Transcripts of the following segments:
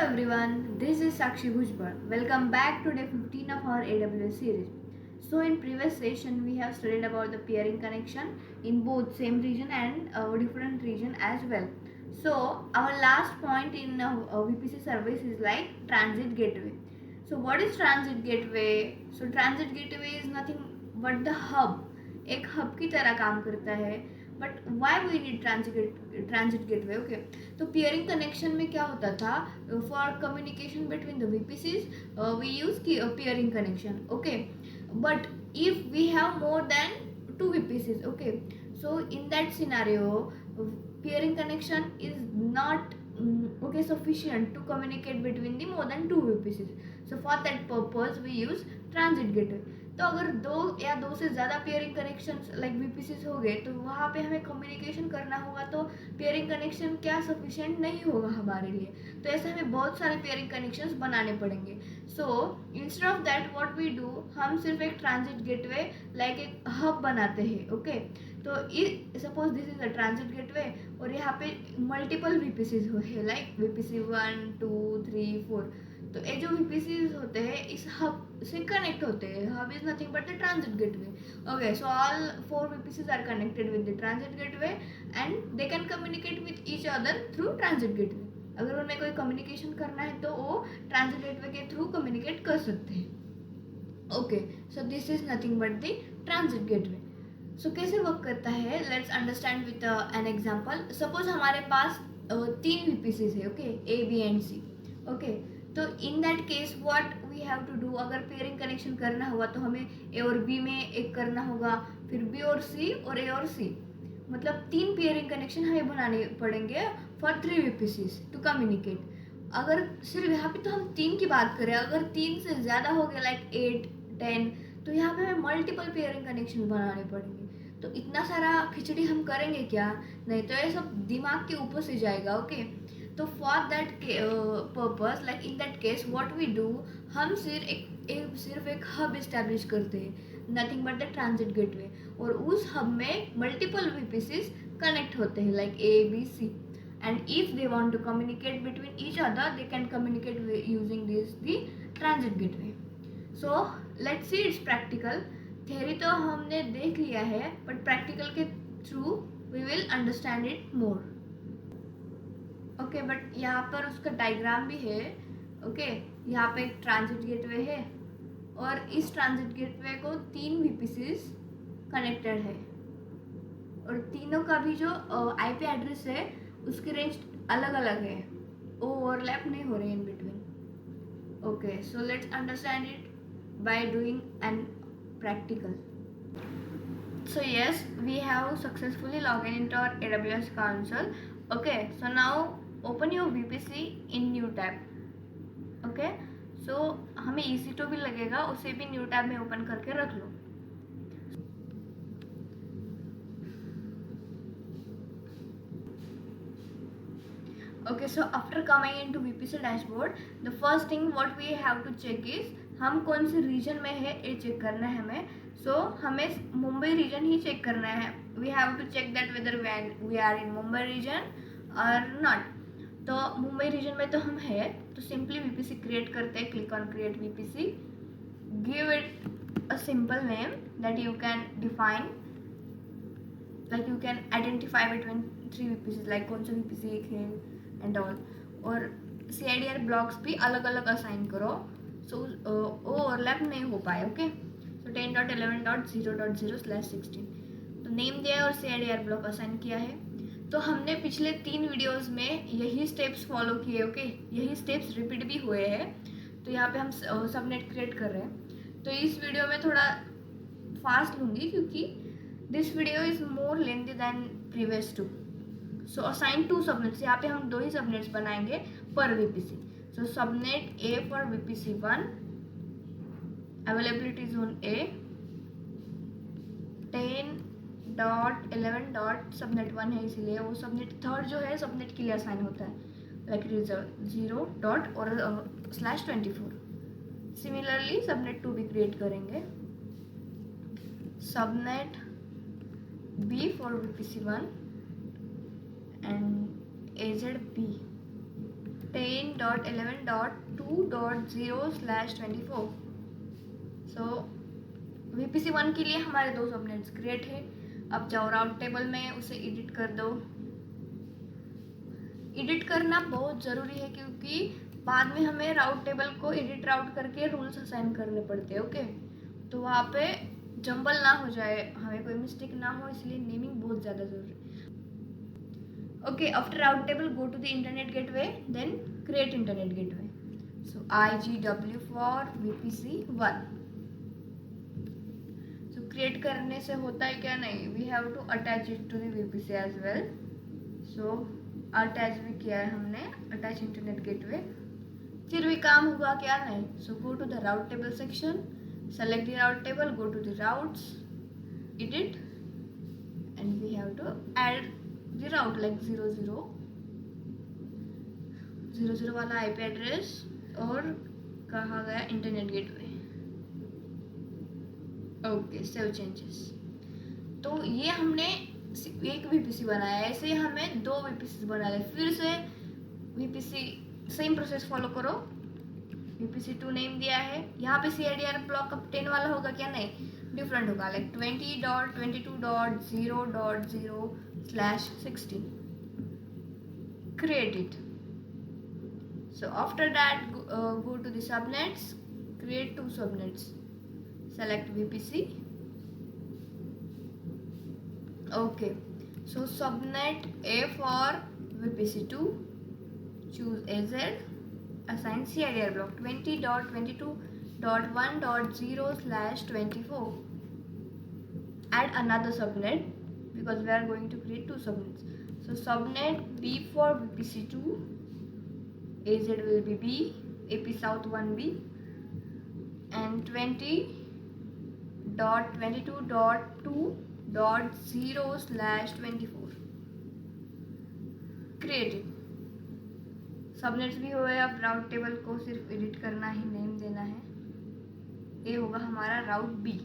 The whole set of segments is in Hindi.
everyone, this is Sakshi Bhujbal. Welcome back to day 15 of our AWS series. So in previous session we have studied about the peering connection in both same region and different region as well. So our last point in VPC service is like transit gateway. So what is transit gateway? So transit gateway is nothing but the hub. एक हब की तरह काम करता है. But why we need transit gateway. Okay, तो पियरिंग कनेक्शन में क्या होता था? For communication between the VPCs we use peering connection. Okay, but if we have more than two VPCs, okay, so in that scenario peering connection is not okay sufficient to communicate between the more than two VPCs. So for that purpose we use transit gateway. तो अगर दो या दो से ज़्यादा पेयरिंग कनेक्शन लाइक वीपीसीज हो गए तो वहाँ पे हमें कम्युनिकेशन करना होगा, तो पेयरिंग कनेक्शन क्या सफिशिएंट नहीं होगा हमारे लिए. तो ऐसे हमें बहुत सारे पेयरिंग कनेक्शंस बनाने पड़ेंगे. So instead of that what we do, हम सिर्फ एक ट्रांजिट गेटवे लाइक एक हब बनाते हैं. ओके, तो suppose this is a transit gateway और यहाँ पे मल्टीपल वीपीसीज है लाइक वीपीसी 1 2 3 4. तो ये जो वीपीसीज होते हैं इस हब से कनेक्ट होते हैं. Hub is nothing but the transit gateway. Okay, so all 4 VPCs are connected with the transit gateway and they can communicate with each other through transit gateway. अगर उन्हें कोई कम्युनिकेशन करना है तो वो ट्रांजिट गेटवे के थ्रू कम्युनिकेट कर सकते हैं. Okay, so this is nothing but the transit gateway. So कैसे वर्क करता है, let's understand with an example. Suppose हमारे पास 3 वीपीसीज है. Okay, A B and C. Okay, तो in that case what we have to do, अगर पेयरिंग कनेक्शन करना होगा तो हमें ए और बी में एक करना होगा, फिर बी और सी और ए और सी. मतलब 3 पेयरिंग कनेक्शन हमें बनाने पड़ेंगे फॉर 3 वीपीसीज टू कम्युनिकेट. अगर सिर्फ यहाँ पे तो हम 3 की बात करें, अगर 3 से ज़्यादा हो गया लाइक 8 10, तो यहाँ पे हमें मल्टीपल पेयरिंग कनेक्शन बनाने पड़ेंगे. तो इतना सारा खिचड़ी हम करेंगे क्या? नहीं, तो ये सब दिमाग के ऊपर से जाएगा. ओके, तो for that purpose like in that case what we do, हम सिर्फ एक हब इस्टेब्लिश करते हैं, nothing but the transit gateway. और उस हब में मल्टीपल वीपीसीज कनेक्ट होते हैं like A B C. And if they want to communicate between each other they can communicate using this the transit gateway. So let's see its practical. Theory तो हमने देख लिया है, बट प्रैक्टिकल के through we will understand it more. Okay, but यहाँ पर उसका डायग्राम भी है. ओके, यहाँ पे एक ट्रांजिट गेटवे है और इस ट्रांजिट गेटवे को 3 वीपीसीज कनेक्टेड है और तीनों का भी जो आईपी एड्रेस है उसकी रेंज अलग अलग है, ओवरलैप नहीं हो रहे in between. Okay, so let's understand it by doing an practical. So yes, we have successfully logged into our AWS console. Okay, so now open your VPC in new tab. Okay, so हमें EC2 भी लगेगा, उसे भी न्यू टैब में ओपन करके रख लो. Okay, so after coming into VPC dashboard, the first thing what we have to check is हम कौन से रीजन में है ये चेक करना है हमें. सो हमें मुंबई रीजन ही चेक करना है. We have to check that whether we are in Mumbai region और नॉट. तो मुंबई रीजन में तो हम है, तो सिंपली वीपीसी क्रिएट करते हैं. Click on create VPC, give it a simple name that you can define, like you can identify between 3 VPC, like कौन सा वीपीसी एक है एंड ऑल. और CIDR ब्लॉक्स भी अलग अलग असाइन करो, सो वो ओवरलैप नहीं हो पाए. ओके, सो 10.11.0.0/16 तो नेम दिया है और CIDR ब्लॉक असाइन किया है. तो हमने पिछले 3 वीडियोस में यही स्टेप्स फॉलो किए. ओके, यही स्टेप्स रिपीट भी हुए हैं. तो यहाँ पे हम सबनेट क्रिएट कर रहे हैं. तो इस वीडियो में थोड़ा फास्ट लूँगी क्योंकि this video is more lengthy than previous 2. So assign 2 subnets, यहाँ पे हम 2 ही सबनेट्स बनाएंगे पर VPC. So subnet A for VPC1, availability zone A, 10.11. subnet 1 है इसीलिए वो सबनेट थर्ड जो है सबनेट के लिए असाइन होता है, लाइक रिजर्व 0. और /24. सिमिलरली सबनेट 2 भी क्रिएट करेंगे. Subnet B for VPC1 and AZB. 10.11.2.0/24. So VPC1 के लिए हमारे 2 सबनेट्स क्रिएट है. अब जाओ राउट टेबल में, उसे एडिट कर दो. एडिट करना बहुत ज़रूरी है क्योंकि बाद में हमें राउट टेबल को एडिट राउट करके रूल्स असाइन करने पड़ते हैं. ओके, तो वहाँ पे जंबल ना हो जाए, हमें कोई मिस्टेक ना हो, इसलिए नेमिंग बहुत ज़्यादा ज़रूरी है. Okay, after route table go to the internet gateway, then create internet gateway. So IGW for VPC1. So create करने से होता है क्या, नहीं, we have to attach it to the VPC as well. So attach भी किया है हमने, अटैच इंटरनेट गेटवे. फिर भी काम हुआ क्या, नहीं. So go to the route table section, select the route table, go to the routes, edit, and we have to add the route like 00 वाला IP एड्रेस और कहा गया internet gateway. Okay, save changes. तो ये हमने एक VPC बनाया है, ऐसे हमें 2 VPC बनाए. फिर से VPC सेम प्रोसेस फॉलो करो. VPC2 नेम दिया है, यहाँ पे CIDR ब्लॉक अब 10 वाला होगा क्या, नहीं, डिफरेंट होगा like 20.22.0.0/16. Create it. So after that go to the subnets, create 2 subnets, select VPC. Okay, so subnet A for VPC2, choose AZ, assign CIDR block 20.22.1.0/24. Add another subnet because we are going to create 2 subnets. So subnet B for VPC2, AZ will be B, AP South 1B, and 20.22.2.0/24. Create it. Subnets भी हुए. अब राउट टेबल को सिर्फ एडिट करना ही, नेम देना है. ये होगा हमारा राउट 2.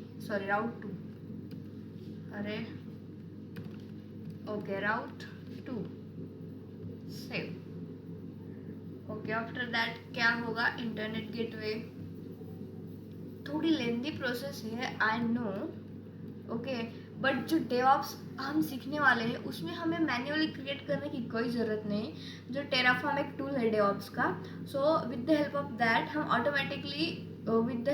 अरे okay, route 2. Save. Okay, after that क्या होगा, इंटरनेट गेटवे. थोड़ी लेंदी प्रोसेस है, आई नो. ओके, बट जो डेवऑप्स हम सीखने वाले हैं उसमें हमें मैन्युअली क्रिएट करने की कोई ज़रूरत नहीं. जो टेराफॉर्म एक टूल है डेवऑप्स का, so with the help of that हम automatically with the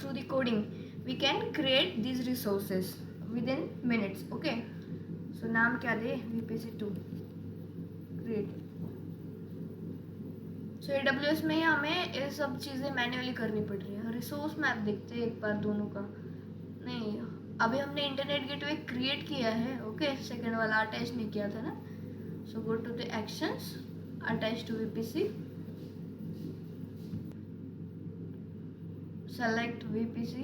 through the coding we can create this resources within minutes. Okay, so नाम क्या दे, VPC2 क्रिएट. सो AWS में हमें ये सब चीज़ें मैन्युअली करनी पड़ रही है. रिसोर्स मैप देखते हैं एक बार दोनों का. नहीं, अभी हमने इंटरनेट गेटवे क्रिएट किया है. ओके, सेकंड वाला अटैच नहीं किया था ना. So go to the actions, attach to VPC, select VPC.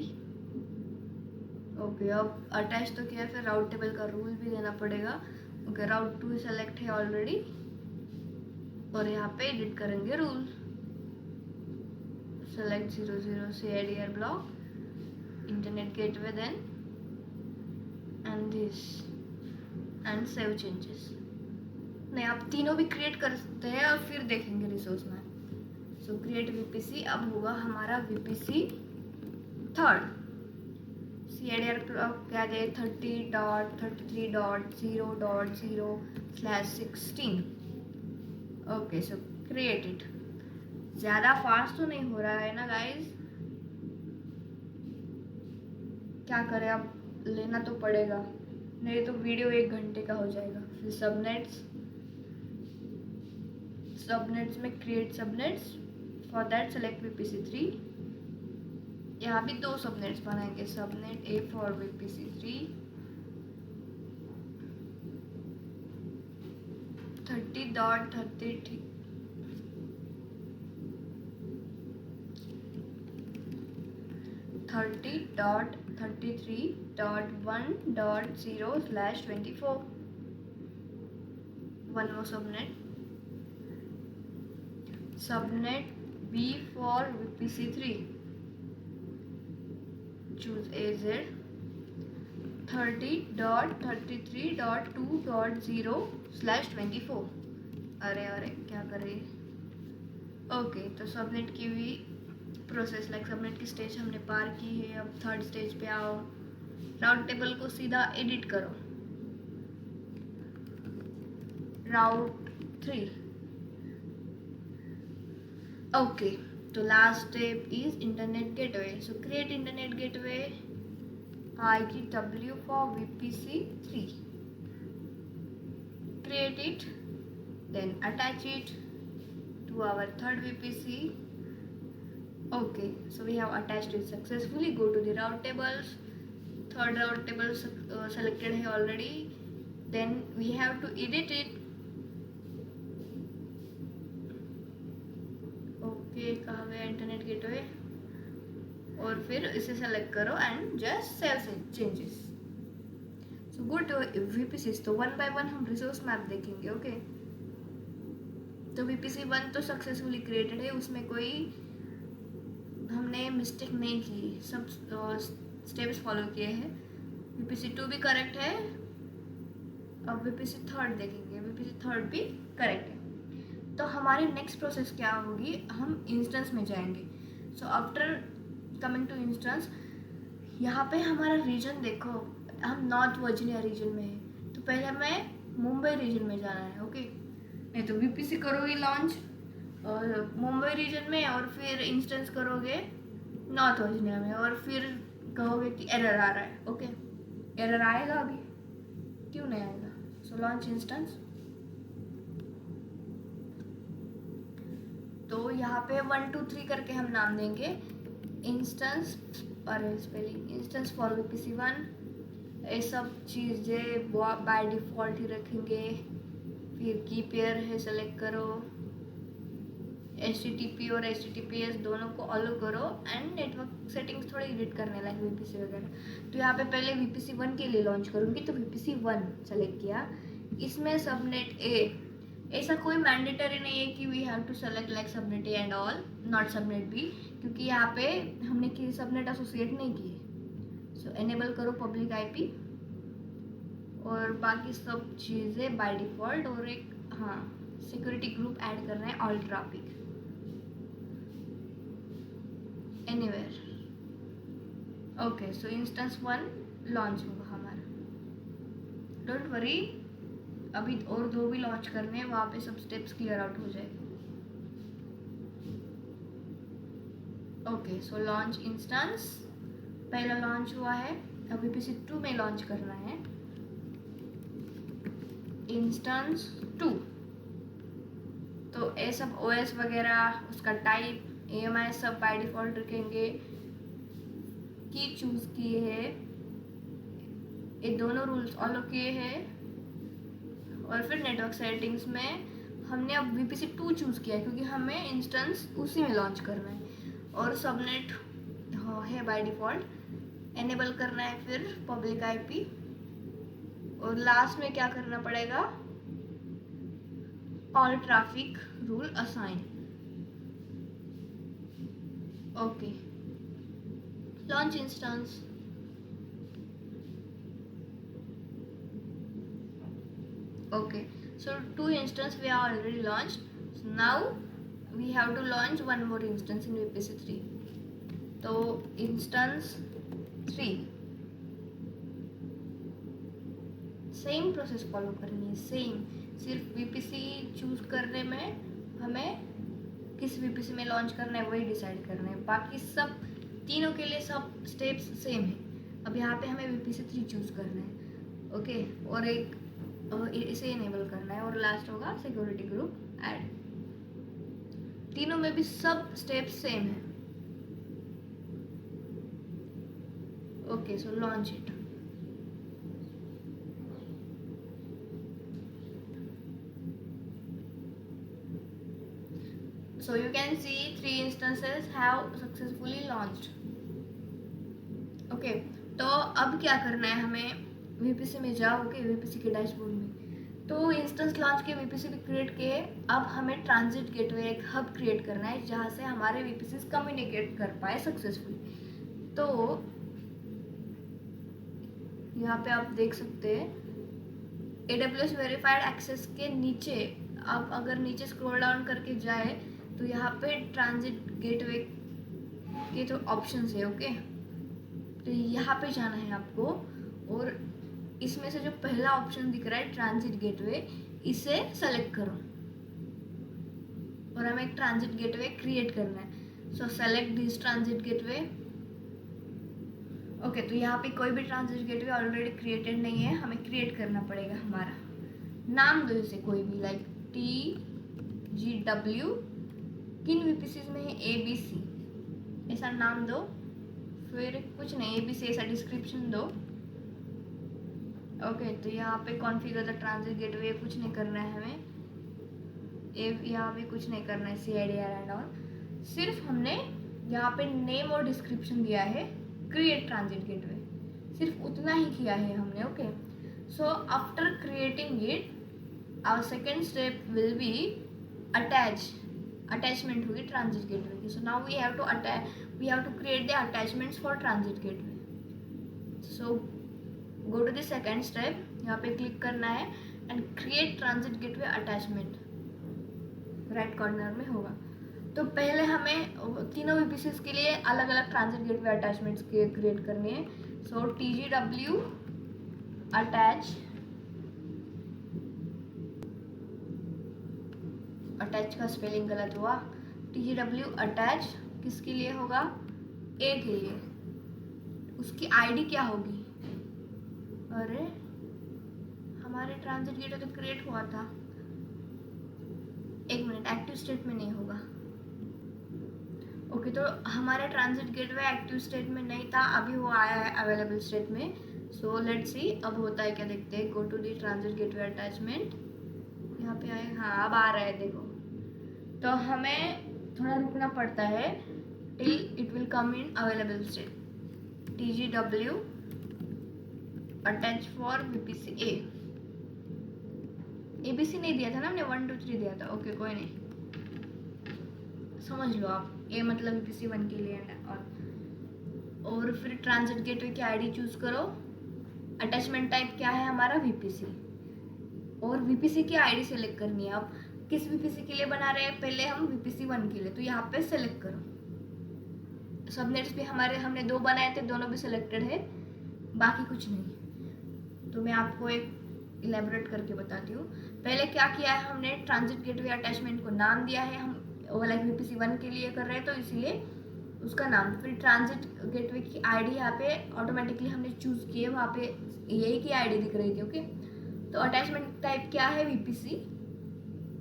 Okay, अब अटैच तो किया, फिर राउट टेबल का रूल भी देना पड़ेगा. ओके, राउट 2 सेलेक्ट है ऑलरेडी और यहाँ पे एडिट करेंगे rule. Select 00 CIDR block, internet gateway, then and this and save changes. नहीं, आप तीनों भी क्रिएट कर सकते हैं और फिर देखेंगे रिसोर्स में. सो क्रिएट VPC. अब होगा हमारा VPC3. CIDR ब्लॉक क्या दे, 30.33.0.0/16. Okay, so create it. ज़्यादा फास्ट तो नहीं हो रहा है ना गाइज, क्या करें, अब लेना तो पड़ेगा, नहीं तो वीडियो 1 घंटे का हो जाएगा. फिर सबनेट्स में create subnets. For that select VPC3. यहाँ भी 2 सबनेट्स बनाएंगे. Subnet A for VPC3, 30.33 30.33.1.0/24. One more subnet. Subnet B for VPC3. Choose AZ. 30.33.2.0/24. अरे क्या करे, ओके, तो सबनेट की भी प्रोसेस लाइक सबनेट की स्टेज हमने पार की है। अब थर्ड स्टेज पे आओ, राउट टेबल को सीधा एडिट करो। राउट 3। ओके, तो last step is internet gateway. So create internet gateway, आएगी W for VPC3. Create it, then attach it to our third VPC. Okay, so we have attached it successfully. Go to the route tables. Third route table selected है already. Then we have to edit it. Okay, कहाँ गया इंटरनेट गेटवे, और फिर इसे सेलेक्ट करो and just save changes. So go to VPCs। तो वन बाय वन हम रिसोर्स मैप देखेंगे। ओके, तो VPC1 तो सक्सेसफुली क्रिएटेड है, उसमें कोई हमने मिस्टेक नहीं की, सब स्टेप्स फॉलो किए हैं। VPC2 भी करेक्ट है। अब VPC3 देखेंगे, VPC3 भी करेक्ट है। तो हमारी नेक्स्ट प्रोसेस क्या होगी, हम इंस्टेंस में जाएंगे। So after coming to instance, यहाँ पे हमारा रीजन देखो, हम नॉर्थ वर्जीनिया रीजन में है, तो पहले हमें मुंबई रीजन में जाना है। ओके, नहीं तो VPC करोगे लॉन्च और मुंबई रीजन में, और फिर इंस्टेंस करोगे नॉर्थ वर्जीनिया में, और फिर कहोगे कि एरर आ रहा है। ओके, एरर आएगा अभी, क्यों नहीं आएगा। सो लॉन्च इंस्टेंस। तो यहाँ पे 1 2 3 करके हम नाम देंगे इंस्टेंस, और स्पेलिंग इंस्टेंस फॉर VPC1। ये सब चीज़ें बाय डिफ़ॉल्ट ही रखेंगे। फिर की पेयर है सेलेक्ट करो, HTTP और HTTPS दोनों को अलो करो, एंड नेटवर्क सेटिंग्स थोड़ी एडिट करने लाइक VPC वगैरह। तो यहाँ पे पहले VPC1 के लिए लॉन्च करूँगी, तो VPC1 सेलेक्ट किया। इसमें सबनेट A, ऐसा कोई मैंडेटरी नहीं है कि we have to select like subnet A and all, not subnet B, क्योंकि यहाँ पे हमने की सबनेट एसोसिएट नहीं की है। सो एनेबल करो पब्लिक IP और बाकी सब चीज़ें बाय डिफ़ॉल्ट, और एक हाँ सिक्योरिटी ग्रुप ऐड करना है, ऑल ट्रैफिक एनीवेयर। ओके, सो इंस्टेंस 1 लॉन्च होगा हमारा। डोंट वरी, अभी और 2 भी लॉन्च करने हैं, वहाँ पे सब स्टेप्स क्लियर आउट हो जाएगा। ओके, सो लॉन्च इंस्टेंस पहला लॉन्च हुआ है, अब VPC2 में लॉन्च करना है इंस्टेंस 2। तो ये सब OS वगैरह, उसका टाइप, AMI सब बाय डिफ़ॉल्ट रखेंगे। की चूज़ किए हैं, ये दोनों रूल्स ऑलो किए हैं, और फिर नेटवर्क सेटिंग्स में हमने अब VPC2 चूज़ किया क्योंकि हमें इंस्टेंस उसी में लॉन्च करना है, और सबनेट है बाय डिफ़ॉल्ट, एनेबल करना है फिर पब्लिक IP, और लास्ट में क्या करना पड़ेगा, all traffic rule assign. Okay, launch instance. Okay, so 2 instance we are already launched. So now we have to launch one more instance in VPC3. तो instance 3 सेम प्रोसेस फॉलो करनी है, सेम, सिर्फ VPC चूज करने में हमें किस VPC में लॉन्च करना है वही डिसाइड करना है, बाकी सब तीनों के लिए सब स्टेप्स सेम है। अब यहाँ पे हमें VPC3 चूज करना है। ओके, और एक इसे इनेबल करना है, और लास्ट होगा सिक्योरिटी ग्रुप ऐड। तीनों में भी सब स्टेप्स सेम है। Okay, so launch it. So you can see 3 instances have successfully launched. Okay, तो अब क्या करना है हमें, VPC में जाओगे, VPC के डैशबोर्ड में, तो इंस्टेंस लॉन्च के VPC भी क्रिएट किए। अब हमें ट्रांजिट गेटवे, एक हब क्रिएट करना है जहाँ से हमारे VPCs कम्युनिकेट कर पाए सक्सेसफुली। तो यहाँ पे आप देख सकते हैं AWS वेरीफाइड एक्सेस के नीचे, आप अगर नीचे स्क्रॉल डाउन करके जाए तो यहाँ पे ट्रांजिट गेटवे के तो ऑप्शंस है। ओके, तो यहाँ पे जाना है आपको और इसमें से जो पहला ऑप्शन दिख रहा है ट्रांजिट गेटवे, इसे सेलेक्ट करो और हमें एक ट्रांजिट गेटवे क्रिएट करना है। सो select this transit gateway. Okay, तो यहाँ पे कोई भी ट्रांजिट गेटवे ऑलरेडी क्रिएटेड नहीं है, हमें क्रिएट करना पड़ेगा। हमारा नाम दो इसे कोई भी, लाइक TGW, किन वीपीसीज में है ABC, ऐसा नाम दो। फिर कुछ नहीं, ABC ऐसा डिस्क्रिप्शन दो। ओके, तो यहाँ पे कॉन्फ़िगर द ट्रांजिट गेटवे कुछ नहीं करना है हमें, यहाँ भी कुछ नहीं करना है, CIDR एंड ऑल। सिर्फ हमने यहाँ पे नेम और डिस्क्रिप्शन दिया है, क्रिएट ट्रांजिट गेटवे, सिर्फ उतना ही किया है हमने। Okay, so after creating it our second step will be attachment हुई ट्रांजिट गेटवे की। So now we have to create the attachments for transit gateway. So go to the second step, यहाँ पे क्लिक करना है and create transit gateway attachment, right corner में होगा। तो पहले हमें तीनों वीपीसीज के लिए अलग अलग ट्रांजिट गेटवे अटैचमेंट्स क्रिएट करने हैं। सो TGW अटैच का स्पेलिंग गलत हुआ। TGW अटैच किसके लिए होगा? A के लिए। उसकी ID क्या होगी? अरे हमारे ट्रांजिट गेटवे तो क्रिएट हुआ था, एक मिनट, एक्टिव स्टेट में नहीं होगा। ओके, तो हमारे ट्रांजिट गेटवे एक्टिव स्टेट में नहीं था, अभी वो आया है अवेलेबल स्टेट में। सो लेट्स सी अब होता है क्या, देखते हैं। Go to the transit gateway attachment, यहाँ पे आए, हाँ अब आ रहा है देखो। तो हमें थोड़ा रुकना पड़ता है till it will come in available state. TGW attach for VPC A, ABC नहीं दिया था ना हमने, 1 2 3 दिया था। ओके, कोई नहीं, समझ लो आप, A मतलब VPC 1 के लिए और फिर ट्रांजिट गेटवे की ID चूज करो। अटैचमेंट टाइप क्या है हमारा? VPC, और VPC की ID सेलेक्ट करनी है। अब किस VPC के लिए बना रहे हैं? पहले हम VPC 1 के लिए, तो यहाँ पे सेलेक्ट करो। सबनेट्स भी हमने 2 बनाए थे, दोनों भी सिलेक्टेड है, बाकी कुछ नहीं। तो मैं आपको एक इलेबोरेट करके बताती हूँ। पहले क्या किया है हमने, ट्रांजिट गेटवे अटैचमेंट को नाम दिया है, हम लाइक VPC 1 के लिए कर रहे हैं तो इसलिए उसका नाम। फिर ट्रांजिट गेटवे की ID यहाँ पे ऑटोमेटिकली हमने चूज की है, वहाँ पे यही की ID दिख रही थी। ओके, तो अटैचमेंट टाइप क्या है? VPC।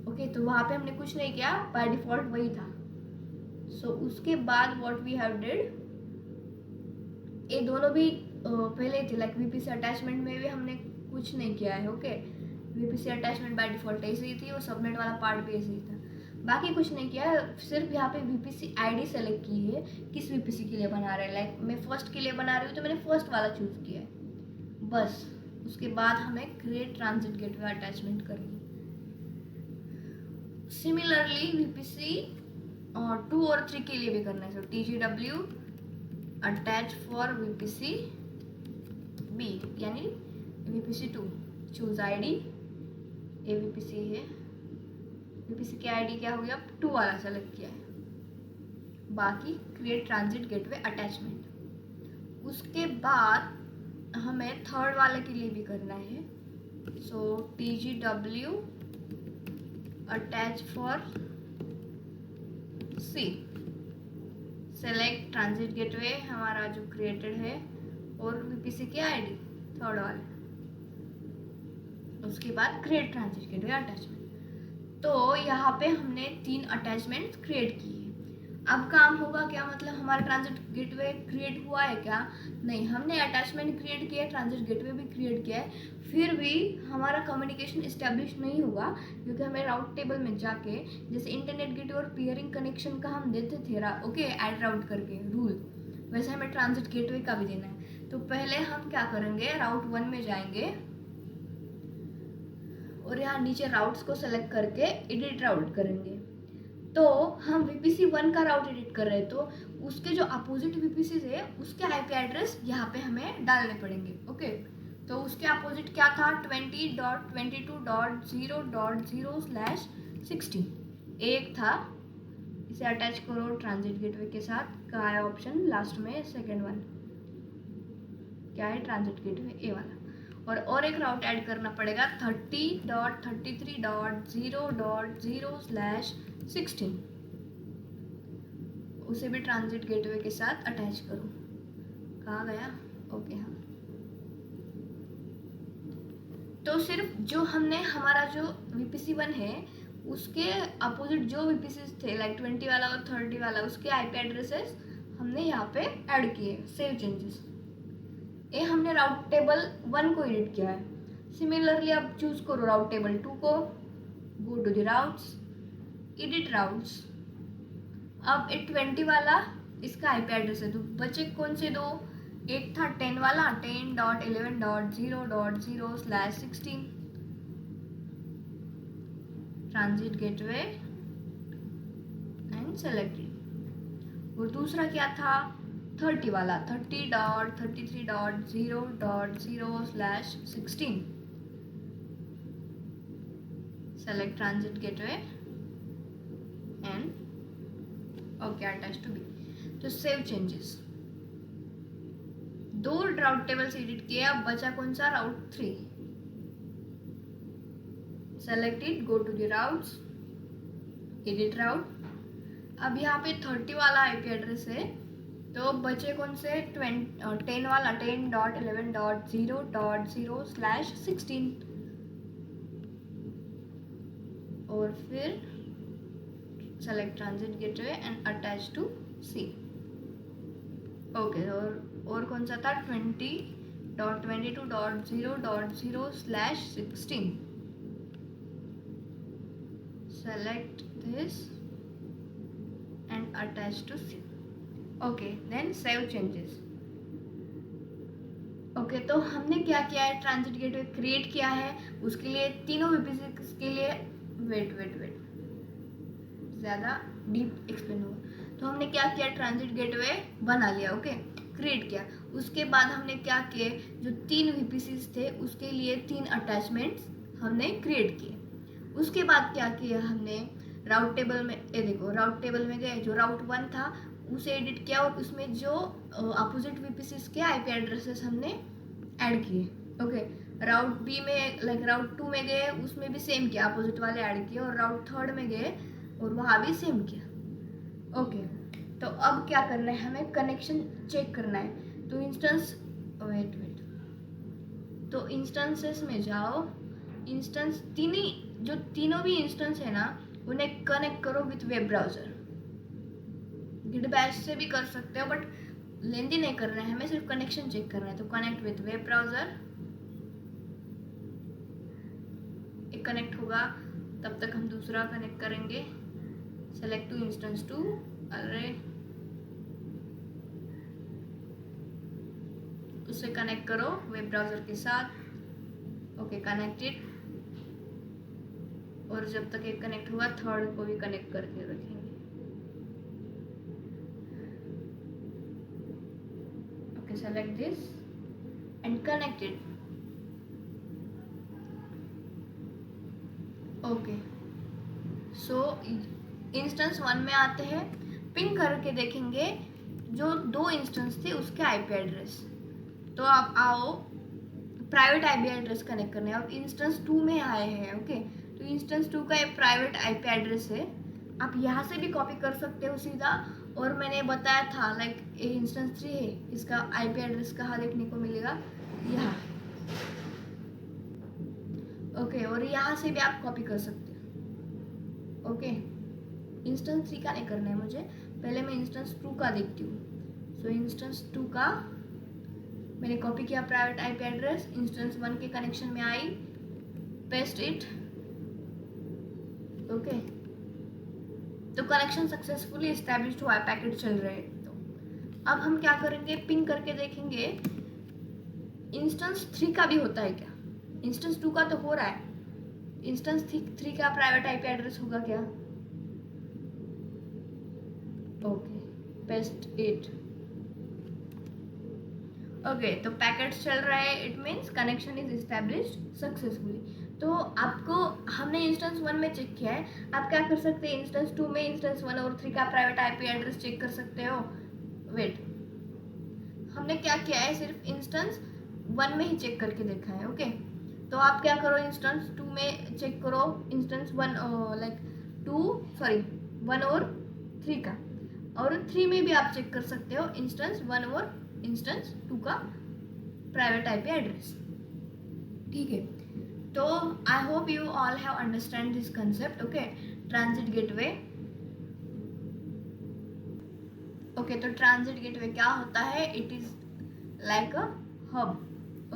ओके, तो वहाँ पे हमने कुछ नहीं किया, बाय डिफॉल्ट वही था। सो उसके बाद व्हाट वी हैव डिड, ये दोनों भी पहले थे, लाइक VPC अटैचमेंट में भी हमने कुछ नहीं किया है। Okay, VPC attachment by default ऐसे ही थी, और सबनेट वाला पार्ट भी ऐसे ही था, बाकी कुछ नहीं किया। सिर्फ यहाँ पे VPC ID सेलेक्ट की है, किस VPC के लिए बना रहे हैं। लाइक मैं फर्स्ट के लिए बना रही हूँ तो मैंने फर्स्ट वाला चूज किया है, बस। उसके बाद हमें क्रिएट ट्रांजिट गेटवे अटैचमेंट करनी। सिमिलरली VPC 2 और 3 के लिए भी करना है। सो TGW attach for VPC B, यानी VPC 2, choose ID। A VPC है, VPC की ID क्या हो गया? 2 वाला सेलेक्ट किया है, बाकी क्रिएट ट्रांजिट गेटवे अटैचमेंट। उसके बाद हमें थर्ड वाले के लिए भी करना है। सो TGW attach for C, select transit gateway हमारा जो क्रिएटेड है और VPC की ID थर्ड वाले, उसके बाद क्रिएट ट्रांजिट गेटवे अटैचमेंट। तो यहाँ पे हमने 3 अटैचमेंट क्रिएट किए। अब काम होगा क्या, मतलब हमारा ट्रांजिट गेटवे क्रिएट हुआ है क्या? नहीं, हमने अटैचमेंट क्रिएट किया है, ट्रांजिट गेटवे भी क्रिएट किया है, फिर भी हमारा कम्युनिकेशन इस्टेब्लिश नहीं होगा, क्योंकि हमें राउट टेबल में जाके जैसे इंटरनेट गेटवे और पियरिंग कनेक्शन का हम देते थे ओके, ऐड राउट करके रूल, वैसे हमें ट्रांजिट गेटवे का भी देना है। तो पहले हम क्या करेंगे, राउट 1 में जाएंगे और यहाँ नीचे राउट्स को सेलेक्ट करके एडिट राउट करेंगे। तो हम VPC 1 का राउट एडिट कर रहे हैं, तो उसके जो अपोजिट VPCs है उसके IP एड्रेस यहाँ पे हमें डालने पड़ेंगे। ओके, तो उसके अपोजिट क्या था? 20.22.0.0/16 एक था इसे अटैच करो ट्रांजिट गेटवे के साथ। कहाँ है ऑप्शन लास्ट में, सेकेंड वन क्या है, ट्रांजिट गेटवे ए वाला। और एक राउट ऐड करना पड़ेगा 30.33.0.0/16, उसे भी ट्रांजिट गेटवे के साथ अटैच करो। कहाँ गया, ओके हाँ। तो सिर्फ जो हमने हमारा जो VPC1 है उसके अपोजिट जो VPCs थे लाइक 20 वाला और 30 वाला, उसके IP एड्रेसेस हमने यहाँ पे ऐड किए, सेव चेंजेस। ये हमने राउट टेबल 1 को एडिट किया है। सिमिलरली अब चूज करो राउट टेबल 2 को, go to the routes, edit routes. अब 20 वाला इसका IP एड्रेस है, तो बचे कौन से दो, एक था 10 वाला 10.11.0.0/16 ट्रांजिट गेटवे एंड सेलेक्टेड। और दूसरा क्या था 30 वाला 30.33.0.0/16 select transit gateway and okay attached to B। तो सेव चेंजेस, दो राउट टेबल्स एडिट किए, अब बचा कौन सा, route 3। Select it, go to the routes, edit route. अब यहाँ पे 30 वाला IP एड्रेस है, तो बचे कौन से 10 वाला 10.11.0.0/16 और फिर select transit gateway and attach to C। Okay, और कौन सा था 20.22.0.0/16 select this and attach to C। okay, then save changes। Okay तो हमने क्या किया है, ट्रांजिट गेटवे क्रिएट किया है, उसके लिए तीनों VPC के लिए वेट ज़्यादा डीप एक्सप्लेन होगा। तो हमने क्या किया, ट्रांजिट गेटवे बना लिया, ओके क्रिएट किया। उसके बाद हमने क्या किए, जो 3 VPCs थे उसके लिए 3 अटैचमेंट्स हमने क्रिएट किए। उसके बाद क्या किया हमने, राउट टेबल में, ये देखो राउट टेबल में गए, जो राउट 1 था उसे एडिट किया और उसमें जो अपोजिट VPCs के IP एड्रेसेस हमने ऐड किए। ओके, राउट B में लाइक राउट 2 में गए, उसमें भी सेम किया, अपोजिट वाले ऐड किए, और राउट 3 में गए और वहाँ भी सेम किया। ओके, तो अब क्या करना है, हमें कनेक्शन चेक करना है। तो इंस्टेंस वेट तो इंस्टेंसेस में जाओ, इंस्टेंस तीनों भी इंस्टेंस है ना, उन्हें कनेक्ट करो with web browser. Git Bash से भी कर सकते हो बट लेंदी नहीं करना है, हमें सिर्फ कनेक्शन चेक करना है। तो कनेक्ट विथ वेब ब्राउजर, एक कनेक्ट होगा तब तक हम दूसरा कनेक्ट करेंगे। सेलेक्ट टू इंस्टेंस 2 अरे उससे कनेक्ट करो वेब ब्राउजर के साथ। ओके कनेक्टेड, और जब तक एक कनेक्ट हुआ थर्ड को भी कनेक्ट करके रखेंगे। Okay select this and connected. Okay so instance 1 में आते हैं, पिंग करके देखेंगे जो 2 इंस्टेंस थे उसके IP एड्रेस। तो आप आओ प्राइवेट IP एड्रेस कनेक्ट करने। अब इंस्टेंस 2 में आए हैं, ओके तो इंस्टेंस 2 का एक प्राइवेट IP एड्रेस है, आप यहाँ से भी कॉपी कर सकते हो सीधा। और मैंने बताया था लाइक ये इंस्टेंस 3 है, इसका IP एड्रेस कहाँ देखने को मिलेगा, यहाँ। ओके और यहाँ से भी आप कॉपी कर सकते हो। ओके इंस्टेंस 3 का नहीं करना है मुझे, पहले मैं इंस्टेंस 2 का देखती हूँ। सो इंस्टेंस 2 का मैंने कॉपी किया प्राइवेट IP एड्रेस, इंस्टेंस 1 के कनेक्शन में आई, पेस्ट इट। ओके तो कनेक्शन सक्सेसफुली एस्टैब्लिश्ड हुआ है, पैकेट चल रहे हैं। तो अब हम क्या करेंगे, पिंग करके देखेंगे इंस्टेंस 3 का भी होता है क्या। इंस्टेंस 2 का तो हो रहा है, इंस्टेंस 3 का प्राइवेट IP एड्रेस होगा क्या। Okay paste it. ओके तो पैकेट्स चल रहा है, it means connection is established successfully. तो आपको हमने इंस्टेंस 1 में चेक किया है, आप क्या कर सकते हैं, इंस्टेंस 2 में इंस्टेंस 1 और 3 का प्राइवेट आईपी एड्रेस चेक कर सकते हो। वेट, हमने क्या किया है, सिर्फ इंस्टेंस 1 में ही चेक करके देखा है। ओके, तो आप क्या करो, इंस्टेंस 2 में चेक करो, इंस्टेंस 1 लाइक 1 और 3 का, और 3 में भी आप चेक कर सकते हो इंस्टेंस 1 और इंस्टेंस 2 का प्राइवेट आईपी एड्रेस। ठीक है, तो आई hope you all have understand this concept. Okay, transit gateway. Okay, तो ट्रांजिट गेटवे क्या होता है, it is like a hub,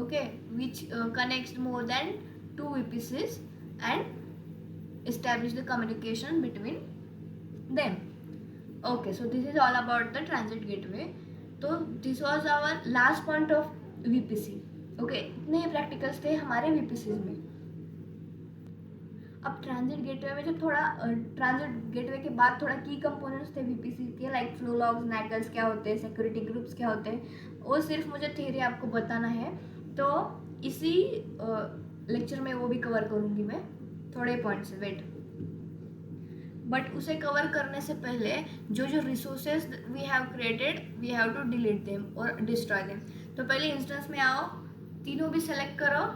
okay, which connects more than two VPCs and establish the communication between them. Okay, so this is all about the transit gateway. So this was our last point of VPC. Okay, इतने प्रैक्टिकल्स थे हमारे VPCs में। अब ट्रांजिट गेटवे में जो थोड़ा ट्रांजिट गेटवे के बाद थोड़ा की कंपोनेंट्स थे वीपीसी के, लाइक फ्लो लॉग्स, नैगल्स क्या होते हैं, सिक्योरिटी ग्रुप्स क्या होते हैं, वो सिर्फ मुझे थियरी आपको बताना है। तो इसी लेक्चर में वो भी कवर करूँगी मैं, थोड़े पॉइंट्स। वेट, बट उसे कवर करने से पहले जो जो resources we have created, we have to delete them और डिस्ट्रॉय देम। तो पहले इंस्टेंस में आओ, तीनों भी सेलेक्ट करो,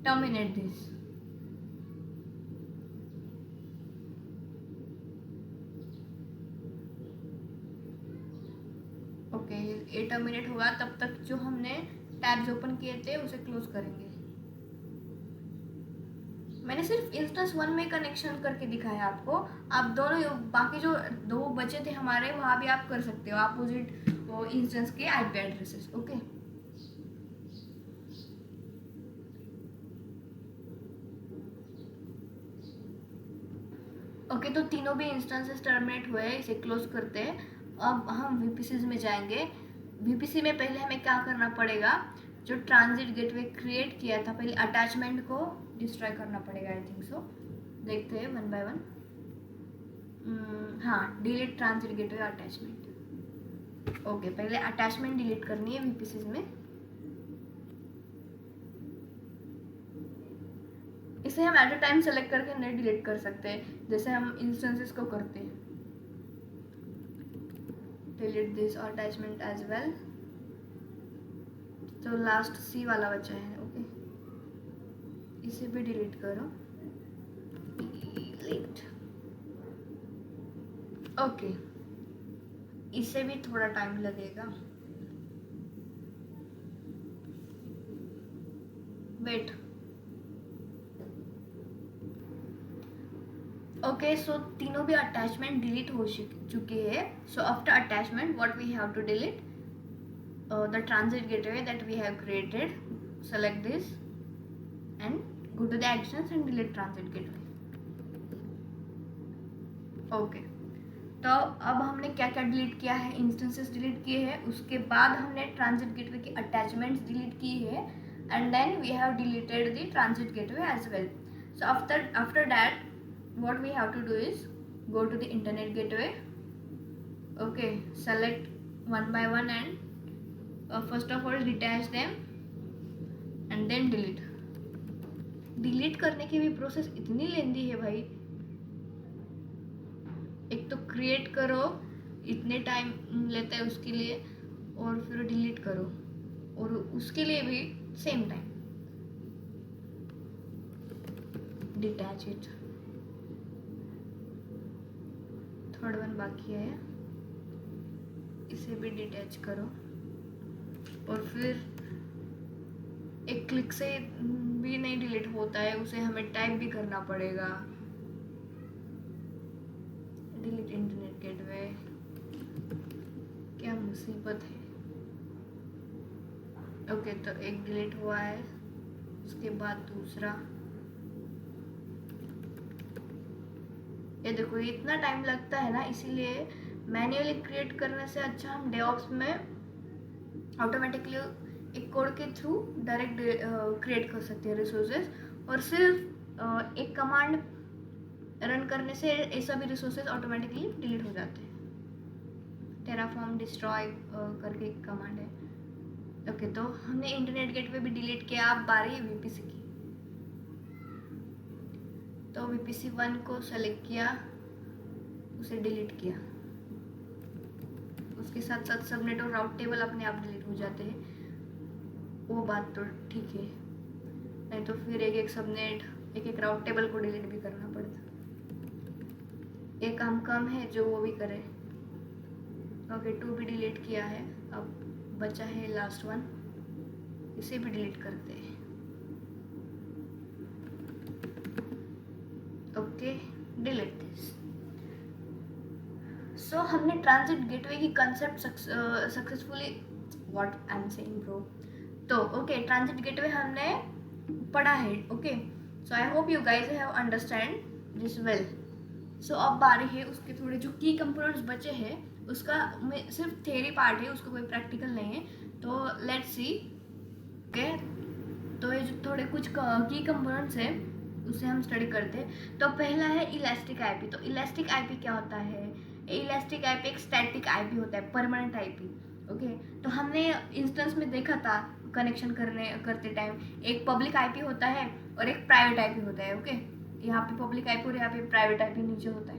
टर्मिनेट दिस। ओके, ये टर्मिनेट होगा, तब तक जो हमने टैब्स ओपन किए थे उसे क्लोज करेंगे। मैंने सिर्फ इंस्टेंस 1 में कनेक्शन करके दिखाया आपको, आप दोनों बाकी जो दो बचे थे हमारे वहाँ भी आप कर सकते हो अपोजिट वो इंस्टेंस के आईपी एड्रेसेस। ओके, ओके, तो तीनों भी इंस्टेंसेस टर्मिनेट हुए, इसे क्लोज करते हैं। अब हम वीपीसीज में जाएंगे। वीपीसी में पहले हमें क्या करना पड़ेगा, जो ट्रांजिट गेटवे क्रिएट किया था, पहले अटैचमेंट को डिस्ट्रॉय करना पड़ेगा। आई थिंक सो, देखते हैं वन बाय वन। हाँ, delete transit gateway attachment. Okay, पहले अटैचमेंट डिलीट करनी है वीपीसीज में। इसे हम एट अ टाइम सेलेक्ट करके नहीं डिलीट कर सकते, जैसे हम इंस्टेंसेस को करते हैं। Delete this attachment as well. तो लास्ट सी वाला बचा है। ओके, इसे भी डिलीट करो। डिलीट। ओके, इसे भी थोड़ा टाइम लगेगा। वेट, ओके, सो तीनों भी अटैचमेंट डिलीट हो चुके हैं। So after attachment what we have to delete, the transit gateway that we have created. Select this and go to the actions and delete transit gateway. Okay, तो अब हमने क्या क्या डिलीट किया है, इंस्टेंसेस डिलीट किए हैं, उसके बाद हमने ट्रांजिट गेटवे की अटैचमेंट्स डिलीट की है, and then we have deleted the transit gateway as well. So after that what we have to do is go to the internet gateway. Okay, select one by one and first of all detach them and then delete. Delete करने की भी प्रोसेस इतनी लेंदी है भाई, एक तो क्रिएट करो इतने टाइम लेता है उसके लिए, और फिर डिलीट करो और उसके लिए भी same time. Detach it, third one बाकी है, इसे भी डिटैच करो, और फिर एक क्लिक से भी नहीं डिलीट होता है, उसे हमें टाइप भी करना पड़ेगा। डिलीट इंटरनेट गेटवे, क्या मुसीबत है। ओके, तो एक डिलीट हुआ है, उसके बाद दूसरा। ये देखो, ये इतना टाइम लगता है ना, इसीलिए मैन्युअली क्रिएट करने से अच्छा हम डेवऑप्स में ऑटोमेटिकली एक कोड के थ्रू डायरेक्ट क्रिएट कर सकते हैं रिसोर्सेज, और सिर्फ एक कमांड रन करने से ये सभी रिसोर्सेज ऑटोमेटिकली डिलीट हो जाते हैं। टेराफॉर्म डिस्ट्रॉय करके एक कमांड है। ओके, तो हमने इंटरनेट गेटवे भी डिलीट किया, अब बारी वीपीसी की। तो VPC1 को सेलेक्ट किया, उसे डिलीट किया, उसके साथ साथ सबनेट और राउट टेबल अपने आप डिलीट हो जाते हैं, वो बात तो ठीक है, नहीं तो फिर एक एक सबनेट एक एक राउट टेबल को डिलीट भी करना पड़ता। एक काम कम है जो वो भी करे। ओके, 2 भी डिलीट किया है, अब बचा है लास्ट वन, इसे भी डिलीट करते हैं। Okay, delete this. सो हमने ट्रांजिट गेटवे की concept successfully, what I am saying bro, तो ओके ट्रांजिट गेटवे हमने पढ़ा है। Okay, so I hope you guys have understand this well. So अब बारी है उसके थोड़े जो की कंपोनेंट्स बचे हैं, उसका सिर्फ थ्योरी पार्ट है, उसका कोई प्रैक्टिकल नहीं है, तो लेट्स सी। ओके, तो ये जो थोड़े कुछ की कंपोनेंट्स है उसे हम स्टडी करते हैं। तो पहला है इलास्टिक आईपी। तो इलास्टिक आईपी क्या होता है? इलास्टिक आईपी एक स्टैटिक आईपी होता है, परमानेंट आईपी। ओके, तो हमने इंस्टेंस में देखा था कनेक्शन करते टाइम, एक पब्लिक आईपी होता है और एक प्राइवेट आईपी होता है। ओके, यहाँ पे पब्लिक आईपी और यहाँ पे प्राइवेट आईपी नीचे होता है।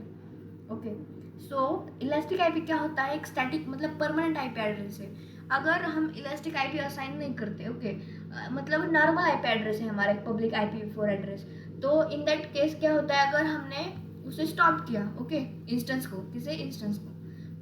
ओके, सो इलास्टिक आईपी क्या होता है? एक स्टैटिक मतलब परमानेंट आईपी एड्रेस है। अगर हम इलास्टिक आईपी असाइन नहीं करते, ओके, मतलब नॉर्मल आईपी एड्रेस है हमारा एक पब्लिक IPv4 एड्रेस, तो इन दैट केस क्या होता है, अगर हमने उसे स्टॉप किया, ओके, इंस्टेंस को, किसे इंस्टेंस को,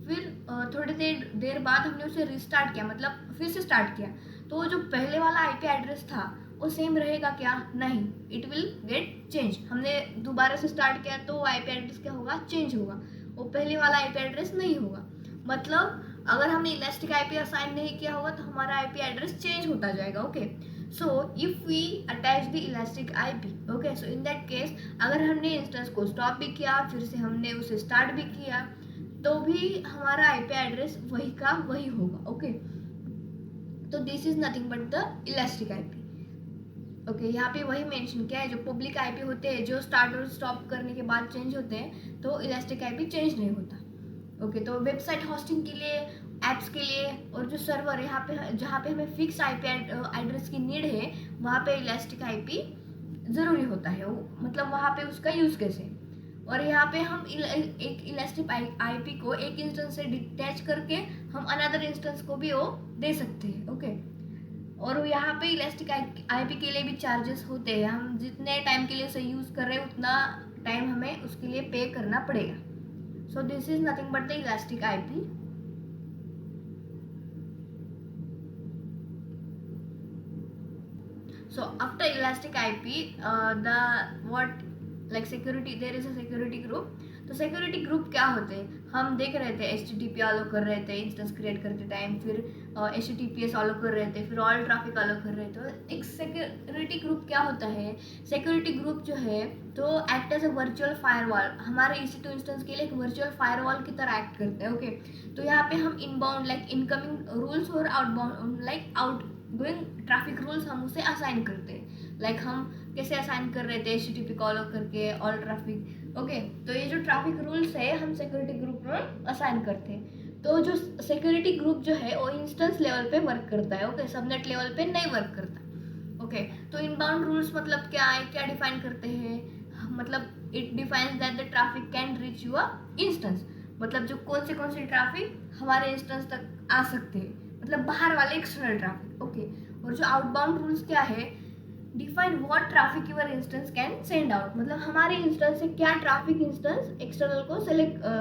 फिर थोड़ी देर बाद हमने उसे रिस्टार्ट किया, मतलब फिर से स्टार्ट किया, तो जो पहले वाला आईपी एड्रेस था वो सेम रहेगा क्या? नहीं, इट विल गेट चेंज। हमने दोबारा से स्टार्ट किया तो आईपी एड्रेस क्या होगा? चेंज होगा, वो पहले वाला आईपी एड्रेस नहीं होगा। मतलब अगर हमने इलास्टिक आईपी असाइन नहीं किया होगा तो हमारा आईपी एड्रेस चेंज होता जाएगा। Okay, so if we attach the elastic IP, okay, so in that case अगर हमने इंस्टेंस को स्टॉप भी किया, फिर से हमने उसे स्टार्ट भी किया, तो भी हमारा आईपी एड्रेस वही का वही होगा। ओके, तो this is nothing but the elastic IP. Okay, यहाँ पे वही मेंशन किया है, जो पब्लिक आईपी होते हैं जो स्टार्ट और स्टॉप करने के बाद चेंज होते हैं, तो इलास्टिक आईपी चेंज नहीं होता। ओके, तो वेबसाइट होस्टिंग के लिए, ऐप्स के लिए, और जो सर्वर यहाँ पे जहाँ पे हमें फिक्स आईपी एड्रेस की नीड है, वहाँ पे इलास्टिक आईपी ज़रूरी होता है, मतलब वहाँ पे उसका यूज़ कैसे। और यहाँ पे हम एक इलास्टिक आईपी को एक इंस्टेंस से डिटैच करके हम अनदर इंस्टेंस को भी वो दे सकते हैं। ओके, और यहाँ पे इलास्टिक आईपी के लिए भी चार्जेस होते हैं, हम जितने टाइम के लिए उसे यूज़ कर रहे हैं उतना टाइम हमें उसके लिए पे करना पड़ेगा। सो this is nothing but the elastic IP. So after elastic IP, the what like security, there is a security group. तो सिक्योरिटी ग्रुप क्या होते हैं? हम देख रहे थे HTTP अलो कर रहे थे इंस्टेंस क्रिएट करते टाइम, फिर HTTPS अलो कर रहे थे, फिर ऑल ट्रैफिक अलो कर रहे थे। एक सिक्योरिटी ग्रुप क्या होता है? सिक्योरिटी ग्रुप जो है तो act as a virtual firewall, हमारे EC2 इंस्टेंस के लिए एक वर्चुअल फायरवॉल की तरह एक्ट करते हैं। ओके, तो यहाँ पे हम इनबाउंड लाइक इनकमिंग रूल्स और outbound like out going traffic rules हम उसे असाइन करते हैं। लाइक हम कैसे असाइन कर रहे थे HTTP कॉल करके ऑल ट्रैफिक। ओके, तो ये जो ट्रैफिक रूल्स है हम सिक्योरिटी ग्रुप में असाइन करते हैं। तो जो सिक्योरिटी ग्रुप जो है वो इंस्टेंस लेवल पे वर्क करता है। ओके, सबनेट लेवल पे नहीं वर्क करता। ओके, तो इनबाउंड रूल्स मतलब क्या है, क्या डिफाइन करते हैं? मतलब it defines that the traffic can reach your instance, मतलब जो कौन से ट्रैफिक हमारे इंस्टेंस तक आ सकते हैं, मतलब बाहर वाले एक्सटर्नल ट्रैफिक। ओके, और जो आउटबाउंड रूल्स क्या है? Define what traffic your instance can send out, मतलब हमारे इंस्टेंस से क्या ट्रैफिक इंस्टेंस एक्सटर्नल को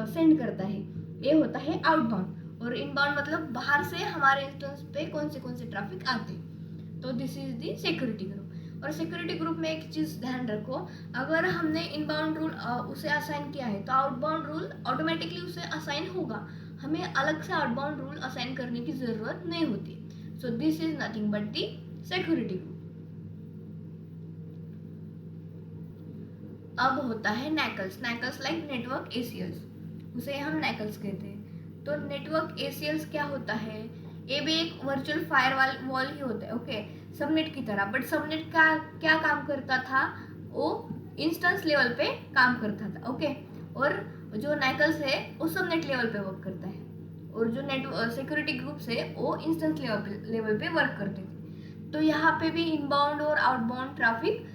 सेंड करता है, ये होता है आउटबाउंड। और इनबाउंड मतलब बाहर से हमारे इंस्टेंस पे कौन से ट्रैफिक आते हैं। तो this is the security group. और सिक्योरिटी ग्रुप में एक चीज़ ध्यान रखो, अगर हमने इनबाउंड रूल उसे असाइन किया है तो आउटबाउंड रूल ऑटोमेटिकली उसे असाइन होगा, हमें अलग से आउटबाउंड रूल असाइन करने की ज़रूरत नहीं होती। सो this is nothing but the security group. अब होता है नैकल्स। नैकल्स लाइक नेटवर्क ACLs, उसे हम नैकल्स कहते हैं। तो नेटवर्क ACLs क्या होता है? ये भी एक वर्चुअल फायर वॉल ही होता है। ओके, सबनेट की तरह, बट सबनेट का क्या काम करता था? वो इंस्टेंस लेवल पे काम करता था। ओके, और जो नैकल्स है वो सबनेट लेवल पे वर्क करता है, और जो नेटवर्क सिक्योरिटी ग्रुप्स है वो इंस्टेंस लेवल पे वर्क करते थे। तो यहाँ पे भी इनबाउंड और आउटबाउंड ट्रैफिक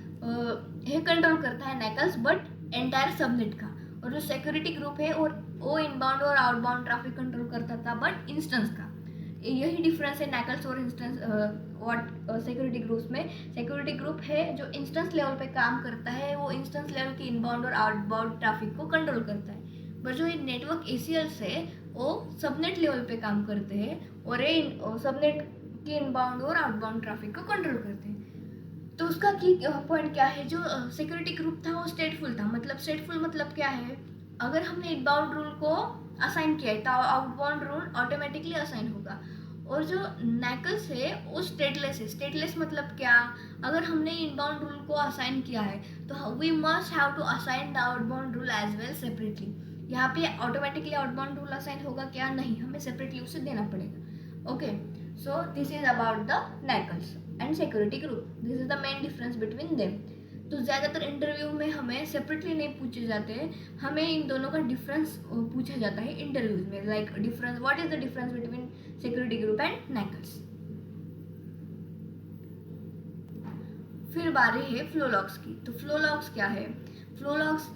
ये कंट्रोल करता है नैकल्स बट एंटायर सबनेट का। और जो सिक्योरिटी ग्रुप है और वो इनबाउंड और आउटबाउंड ट्रैफिक कंट्रोल करता था बट इंस्टेंस का। यही डिफरेंस है नैकल्स और इंस्टेंस व्हाट सिक्योरिटी ग्रुप्स में। सिक्योरिटी ग्रुप है जो इंस्टेंस लेवल पे काम करता है, वो इंस्टेंस लेवल की इनबाउंड और आउटबाउंड ट्रैफिक को कंट्रोल करता है। पर जो ये नेटवर्क ACLs है वो सबनेट लेवल पे काम करते हैं और ये सबनेट की इनबाउंड और आउटबाउंड ट्रैफिक को कंट्रोल करते हैं। तो उसका की पॉइंट क्या है, जो सिक्योरिटी ग्रुप था वो स्टेटफुल था। मतलब स्टेटफुल मतलब क्या है, अगर हमने इनबाउंड रूल को असाइन किया है तो आउटबाउंड रूल ऑटोमेटिकली असाइन होगा। और जो नैकल्स है वो स्टेटलेस है। स्टेटलेस मतलब क्या, अगर हमने इनबाउंड रूल को असाइन किया है तो we must have to assign the outbound rule as well separately. यहाँ पे ऑटोमेटिकली आउटबाउंड रूल असाइन होगा क्या, नहीं, हमें सेपरेटली उसे देना पड़ेगा। Okay, so this is about the NACLs and security group. This is the main difference between them. तो ज़्यादातर इंटरव्यू में हमें सेपरेटली नहीं पूछे जाते हैं, हमें इन दोनों का डिफरेंस पूछा जाता है इंटरव्यूज में। Like difference, what is the difference between security group and NACLs. फिर बारी है फ्लो लॉग्स की। तो फ्लो लॉग्स क्या है, फ्लो लॉग्स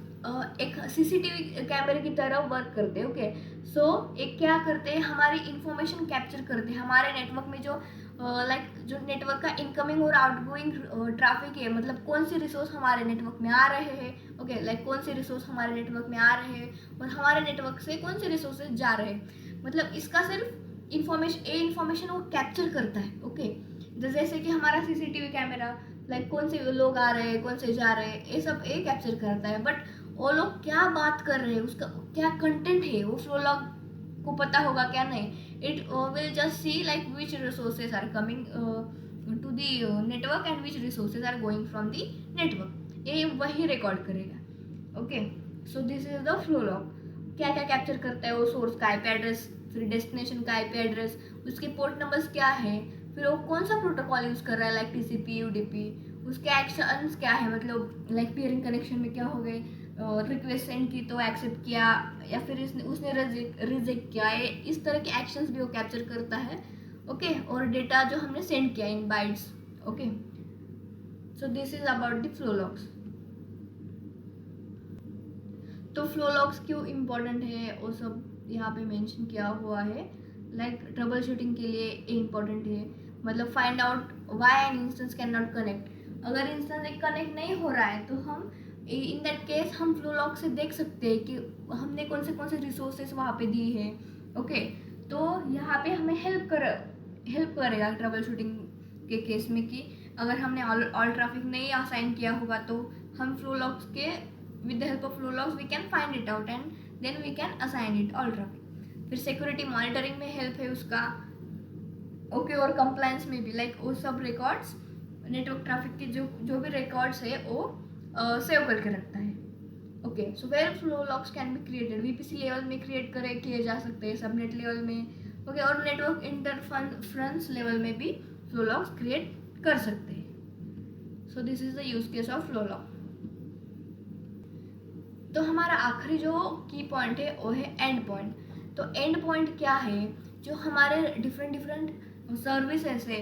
एक CCTV कैमरे की तरह वर्क करते हैं। ओके, सो एक क्या करते हैं, हमारी इंफॉर्मेशन कैप्चर करते हैं हमारे नेटवर्क में। जो जो नेटवर्क का इनकमिंग और आउटगोइंग ट्रैफिक है, मतलब कौन से रिसोर्स हमारे नेटवर्क में आ रहे हैं। ओके, लाइक कौन से रिसोर्स हमारे नेटवर्क में आ रहे हैं और हमारे नेटवर्क से कौन से रिसोर्सेज जा रहे हैं। मतलब इसका सिर्फ इंफॉर्मेशन वो कैप्चर करता है। ओके, जैसे कि हमारा CCTV कैमरा, लाइक कौन से लोग आ रहे हैं, कौन से जा रहे हैं, ये सब ये कैप्चर करता है। बट वो लोग क्या बात कर रहे हैं, उसका क्या कंटेंट है, वो फ्लो लॉग को पता होगा क्या, नहीं। It will just see like which resources are coming to the network and which resources are going from the network, ये वही रिकॉर्ड करेगा। Okay, so this is the flow log. क्या क्या कैप्चर करता है वो, सोर्स का IP एड्रेस, फिर डेस्टिनेशन का IP एड्रेस, उसके पोर्ट नंबर्स क्या है, फिर वो कौन सा प्रोटोकॉल यूज़ कर रहा है, लाइक TCP UDP, उसके एक्शंस क्या है, मतलब लाइक पीयरिंग कनेक्शन में क्या हो गए, रिक्वेस्ट सेंड की तो एक्सेप्ट किया या फिर उसने रिजेक्ट किया, ये इस तरह के एक्शंस भी वो कैप्चर करता है। ओके, और डेटा जो हमने सेंड किया इन bytes. Okay, so this is about the flow logs. तो फ्लो लॉग्स क्यों इम्पोर्टेंट है वो सब यहाँ पे मेंशन किया हुआ है। लाइक ट्रबल शूटिंग के लिए ये इम्पोर्टेंट है, मतलब find out why an instance can not connect. अगर इंस्टेंस एक कनेक्ट नहीं हो रहा है तो हम इन दैट केस हम फ्लो लॉग से देख सकते हैं कि हमने कौन से रिसोर्सेज वहाँ पे दिए हैं। ओके, तो यहाँ पे हमें हेल्प करेगा ट्रबल शूटिंग के केस में कि अगर हमने ऑल ट्रैफिक नहीं असाइन किया होगा तो हम फ्लो लॉग्स के with the help of flow logs we can find it out and then we can assign it all traffic। फिर सिक्योरिटी मॉनिटरिंग में हेल्प है उसका। ओके, और कंप्लायंस में भी, लाइक वो सब रिकॉर्ड्स, नेटवर्क ट्रैफिक के जो भी रिकॉर्ड्स है वो सेव करके रखता है। Okay, so where flow logs can be created, VPC level में किए जा सकते हैं, सबनेट लेवल में। ओके, और नेटवर्क इंटरफेरेंस लेवल में भी फ्लो लॉग्स क्रिएट कर सकते हैं। So this is the use case of flow log. तो हमारा आखिरी जो की पॉइंट है वो है एंड पॉइंट। तो एंड पॉइंट क्या है, जो हमारे डिफरेंट सर्विसेज है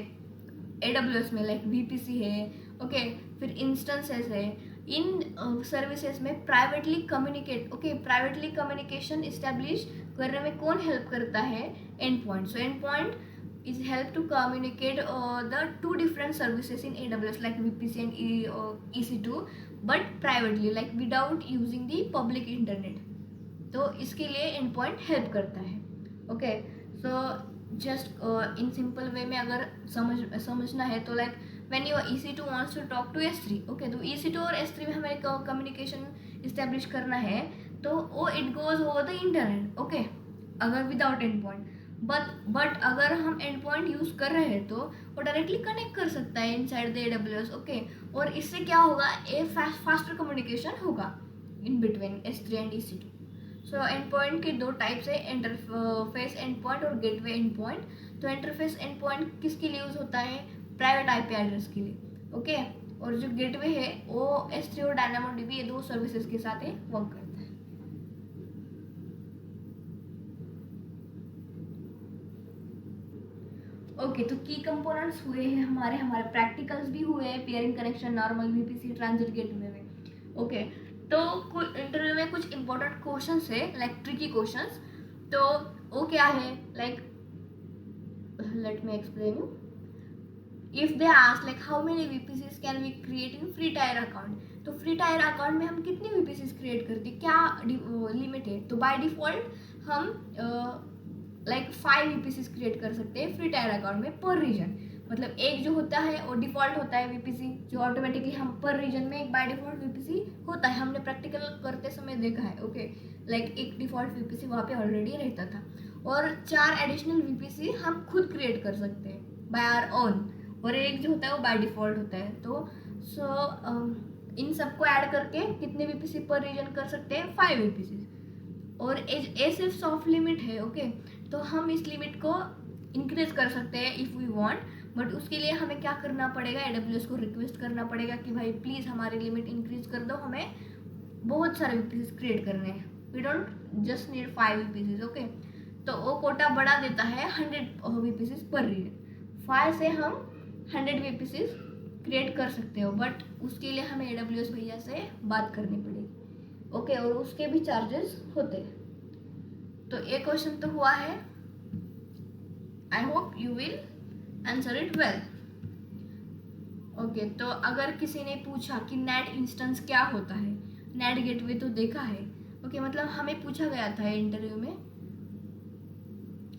AWS में, लाइक VPC है। ओके, फिर इंस्टेंसेस है। इन सर्विसेज में प्राइवेटली कम्युनिकेशन इस्टेब्लिश करने में कौन हेल्प करता है, and point. So and point is help to communicate the two different services in AWS like VPC and EC2 but privately, like without using the public internet। तो इसके लिए endpoint help करता है। Okay, so just in simple way में अगर समझना है तो like when your EC2 wants to talk to S3, okay, तो EC2 और S3 में हमें कम्युनिकेशन इस्टेब्लिश करना है तो वो it goes over the internet. Okay, अगर विदाउट एंड पॉइंट। बट अगर हम एंड पॉइंट यूज़ कर रहे हैं तो वो डायरेक्टली कनेक्ट कर सकता है इनसाइड द AWS। ओके, और इससे क्या होगा, ए फास्टर कम्युनिकेशन होगा in between S3 and EC2। So and point के दो टाइप्स है, इंटरफेस एंड पॉइंट और गेटवे एंड पॉइंट। तो इंटरफेस एंड पॉइंट किसके लिए यूज़ होता है, प्राइवेट IP एड्रेस के लिए। ओके, और जो गेटवे है वो S3 और DynamoDB, ये दो सर्विसेज के साथ वर्क करता है। ओके, तो की कंपोनेंट्स हुए हैं हमारे प्रैक्टिकल्स भी हुए हैं, peering connection, normal VPC, transit gateway में। ओके, तो इंटरव्यू में कुछ इंपॉर्टेंट क्वेश्चंस है, लाइक ट्रिकी क्वेश्चंस। तो वो क्या है, like let me explain you. If they ask like how many VPCs can we create in free tier account, तो फ्री टायर अकाउंट में हम कितनी वीपीसीज क्रिएट करते हैं, क्या लिमिट है? तो बाय डिफॉल्ट हम लाइक 5 वीपीसीज क्रिएट कर सकते हैं फ्री टायर अकाउंट में पर रीजन। मतलब एक जो होता है वो डिफॉल्ट होता है वीपीसी, जो ऑटोमेटिकली हम पर रीजन में एक बाय डिफॉल्ट वीपीसी होता है, हमने प्रैक्टिकल करते समय देखा है। ओके, लाइक एक डिफॉल्ट वीपीसी वहाँ पे ऑलरेडी रहता था, और 4 एडिशनल वीपीसी हम खुद क्रिएट कर सकते हैं बाय आवर ओन, और एक जो होता है वो बाय डिफॉल्ट होता है। तो इन सबको ऐड करके कितने वीपीसी पर रीजन कर सकते हैं? 5 वीपीसी। और ए सिर्फ सॉफ्ट लिमिट है। ओके, तो हम इस लिमिट को इंक्रीज कर सकते हैं इफ़ वी वांट, बट उसके लिए हमें क्या करना पड़ेगा? AWS को रिक्वेस्ट करना पड़ेगा कि भाई प्लीज़ हमारी लिमिट इंक्रीज कर दो, हमें बहुत सारे वीपीसीज क्रिएट करने हैं, we don't just need 5 VPCs. Okay, तो वो कोटा बढ़ा देता है 100 वीपीसीज पर रीजन। 5 से हम 100 वीपीसीज क्रिएट कर सकते हो, बट उसके लिए हमें AWS भैया से बात करनी पड़ेगी। ओके, और उसके भी चार्जेस होते हैं। तो एक क्वेश्चन तो हुआ है, आई hope you will answer it well. Okay, तो अगर किसी ने पूछा कि नेट इंस्टेंस क्या होता है, नेट गेटवे तो देखा है। ओके, मतलब हमें पूछा गया था इंटरव्यू में,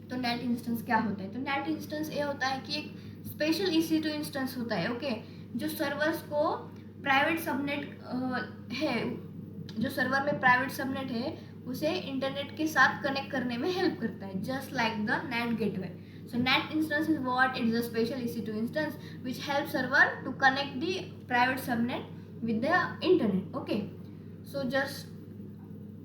तो नेट इंस्टेंस क्या होता है? तो नेट इंस्टेंस ये होता है कि एक स्पेशल EC2 इंस्टेंस होता है। ओके, जो सर्वर्स को प्राइवेट सबनेट है, जो सर्वर में प्राइवेट सबनेट है उसे इंटरनेट के साथ कनेक्ट करने में हेल्प करता है, just like the net gateway. So NAT instance is what? It is a special EC2 instance which helps server to connect the private subnet with the internet. Okay, so just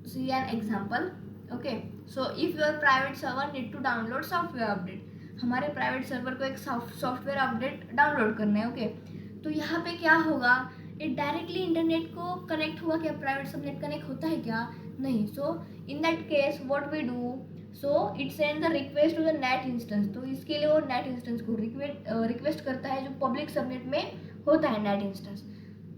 see an example. Okay, so if your private server need to download software update, हमारे प्राइवेट सर्वर को एक सॉफ्टवेयर अपडेट डाउनलोड करना है। ओके, तो यहाँ पे क्या होगा? ये डायरेक्टली इंटरनेट को कनेक्ट हुआ क्या? प्राइवेट सबनेट कनेक्ट होता है क्या? नहीं। So in that case what we do, so it send the request to the NAT instance. तो इसके लिए वो नेट इंस्टेंस को रिक्वेस्ट करता है जो पब्लिक सबनेट में होता है नेट इंस्टेंस।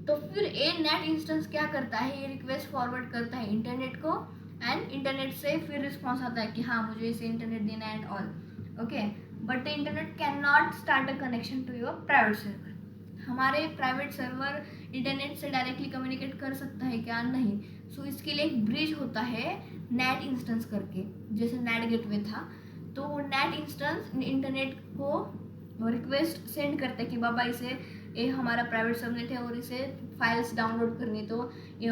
तो फिर ये नेट इंस्टेंस क्या करता है? ये रिक्वेस्ट फॉरवर्ड करता है इंटरनेट को, एंड इंटरनेट से फिर रिस्पॉन्स आता है कि हाँ मुझे इसे इंटरनेट देना and all. Okay, but the internet can not start a connection to your private server. हमारे प्राइवेट सर्वर इंटरनेट से डायरेक्टली कम्युनिकेट कर सकता है क्या? नहीं। सो इसके लिए एक ब्रिज होता है नेट इंस्टेंस करके, जैसे नेट गेटवे था। तो नेट इंस्टेंस इंटरनेट को रिक्वेस्ट सेंड करता है कि बाबा इसे, ये हमारा प्राइवेट सबनेट है और इसे फाइल्स डाउनलोड करनी, तो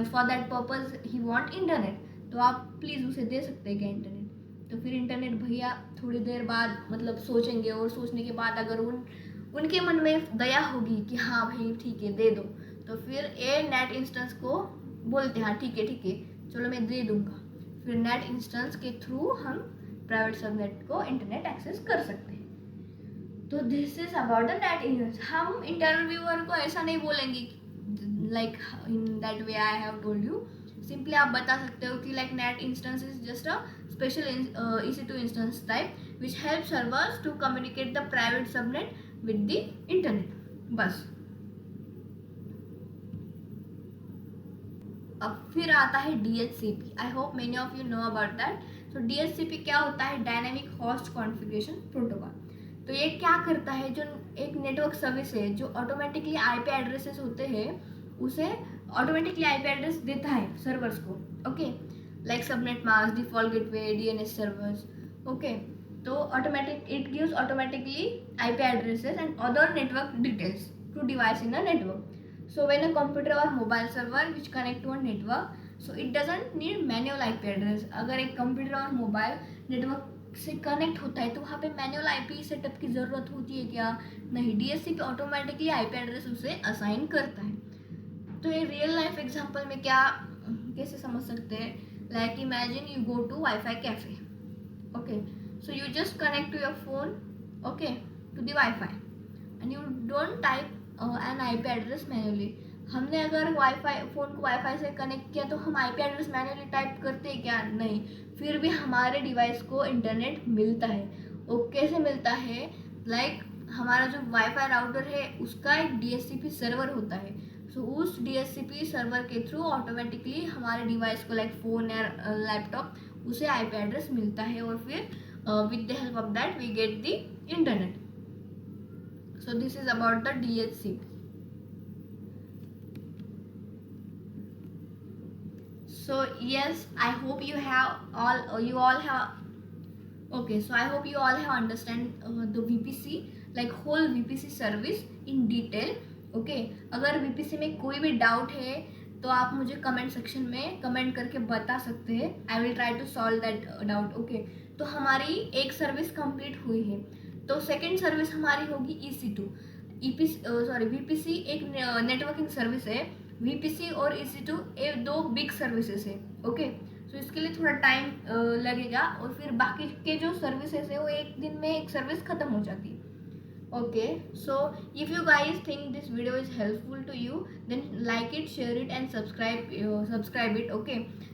for that purpose he want internet, तो आप प्लीज़ उसे दे सकते हैं क्या इंटरनेट? तो फिर इंटरनेट भैया थोड़ी देर बाद मतलब सोचेंगे, और सोचने के बाद अगर उनके मन में दया होगी कि हाँ भाई ठीक है दे दो, तो फिर ये नेट इंस्टेंस को बोलते हैं हाँ ठीक है चलो मैं दे दूंगा। फिर नेट इंस्टेंस के थ्रू हम प्राइवेट सबनेट को इंटरनेट एक्सेस कर सकते हैं। तो this is about the NAT instance. हम इंटरव्यूअर को ऐसा नहीं बोलेंगे like in that way I have told you. Simply आप बता सकते हो कि like NAT instance is just a special EC2 instance type which help servers to communicate the private subnet with the internet, बस। अब फिर आता है DHCP। I hope many of you know about that. तो DHCP क्या होता है? Dynamic host configuration protocol. तो ये क्या करता है? जो एक नेटवर्क सर्विस है जो ऑटोमेटिकली IP एड्रेसेस होते हैं उसे ऑटोमेटिकली IP एड्रेस देता है सर्वर्स को। Okay, like subnet mask, default gateway, DNS servers. Okay, तो automatic it gives automatically IP addresses and other network details to device in a network. So when a computer or mobile server which connect to a network, so it doesn't need manual IP address. अगर एक कंप्यूटर और मोबाइल नेटवर्क से कनेक्ट होता है तो वहाँ पे मैनुअल IP सेटअप की ज़रूरत होती है क्या? नहीं, DHCP ऑटोमेटिकली IP एड्रेस उसे असाइन करता है। तो ये रियल लाइफ एग्जांपल में क्या कैसे समझ सकते हैं? Like imagine you go to wifi cafe. Okay, so you just connect to your phone, okay, to the wifi and you don't type an IP address manually. हमने अगर फ़ोन को वाईफाई से कनेक्ट किया तो हम IP एड्रेस मैन्युअली टाइप करते हैं क्या? नहीं। फिर भी हमारे डिवाइस को इंटरनेट मिलता है। वो कैसे मिलता है? लाइक हमारा जो वाईफाई राउटर है उसका एक DHCP सर्वर होता है. सो उस DHCP सर्वर के थ्रू ऑटोमेटिकली हमारे डिवाइस को लाइक फ़ोन या लैपटॉप उसे IP एड्रेस मिलता है और फिर with the help of that we get the internet. So this is about the DHCP. So yes, I hope you all have okay, so I hope you all have understand the VPC, like whole VPC service in detail. Okay, अगर VPC में कोई भी डाउट है तो आप मुझे कमेंट सेक्शन में कमेंट करके बता सकते हैं. I will try to solve that doubt. Okay, तो हमारी एक सर्विस कंप्लीट हुई है. तो सेकेंड सर्विस हमारी होगी EC2. VPC एक नेटवर्किंग सर्विस है. VPC और EC2 ये दो बिग सर्विसेज है. ओके, सो इसके लिए थोड़ा टाइम लगेगा और फिर बाकी के जो सर्विसेज है वो एक दिन में एक सर्विस खत्म हो जाती है. Okay, so if you guys think this video is helpful to you then like it, share it and subscribe it. Okay,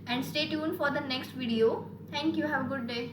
and stay tune for the next video. Thank you. Have a good day.